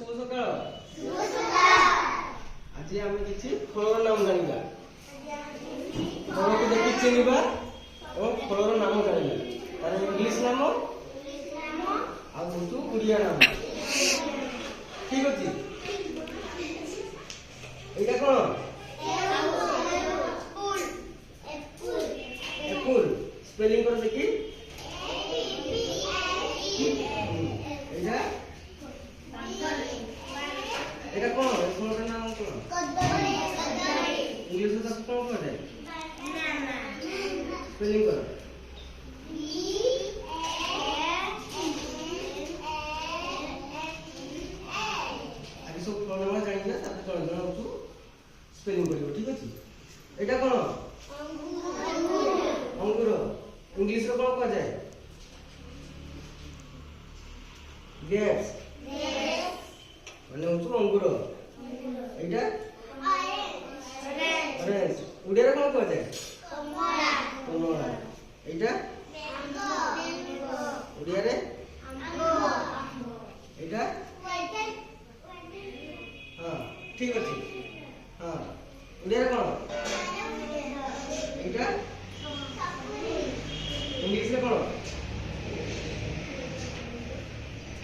शुभ सकाळ। आज आम किसी फल नाम जाना फल को देखी चिन्हवा और फलर नाम जाना तार इंग्लिश नाम आड़िया नाम ठीक अच्छे यहाँ कौन एप्पल स्पेलिंग कर देखी এটা কোন ফলটার নাম কোন কদলী ইংলিশে তাকে কোন করে ব্যানানা স্পেলিং করো বি এ আগে সব ফল নাম জানি না তাতে কোন জন একটু স্পেলিং করিব ঠিক আছে এটা কোন অঙ্গুর অঙ্গুর ইংলিশে কোন কয় যায় গ্রেপস মানে হচ্ছে অঙ্গুর এইটা অরেঞ্জ উড়িয়ারে কোন কয় যায় কমলা কমলা এইটা ম্যাঙ্গো উড়িয়ারে আম্ব এইটা হ্যাঁ ঠিক আছে হ্যাঁ উড়িয়ারে কোন এইটা ইংলিশে কোন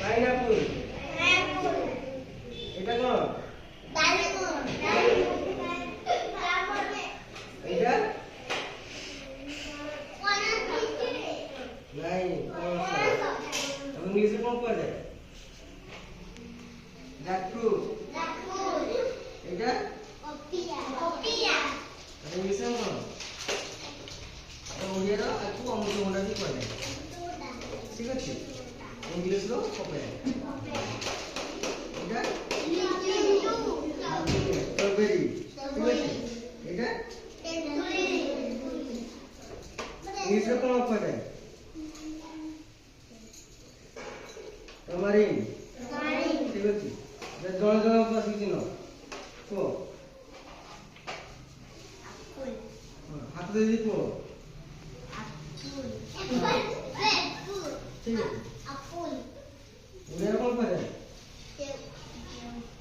পাইনাপল এটা কোন ডালিম এটা নাই ইংলিশে কোন পাওয়া যায় জ্যাকফ্রুট এটা পপিয়া ইংলিশে কোন ওড়িয়ার আকু অমৃতভণ্ডা भी পাওয়া যায় ঠিক আছে इंग्लिश लो पपाया এটা स्ट्रॉबेरी ঠিক আছে এটা इंग्लिश लो কোন পাওয়া যায় टमारिन ঠিক আছে জল জল পাশে চিনো তো আপেল হাতে দিয়ে তো আপেল ঠিক আছে उड़े कौन करे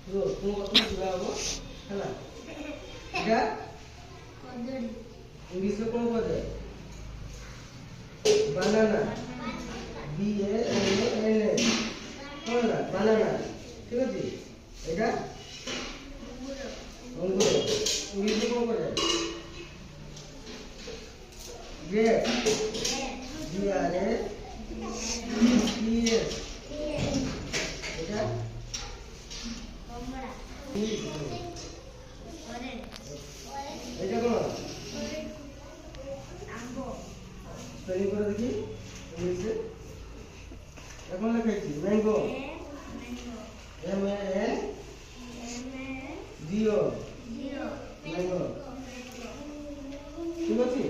तो तुम कौन जुड़ा हो है ना क्या कदली इंग्लिश में कौन करे बनाना बी ए एन ए कौन ना बनाना ठीक है जी एटा अंगूर इंग्लिश में कौन करे grape G R A Yes. এটা কমলা এটা কোন আম্ব স্পেলিং করে দেখি ইংলিশে এখন লেখাইছি mango M A N G O mango ঠিক আছে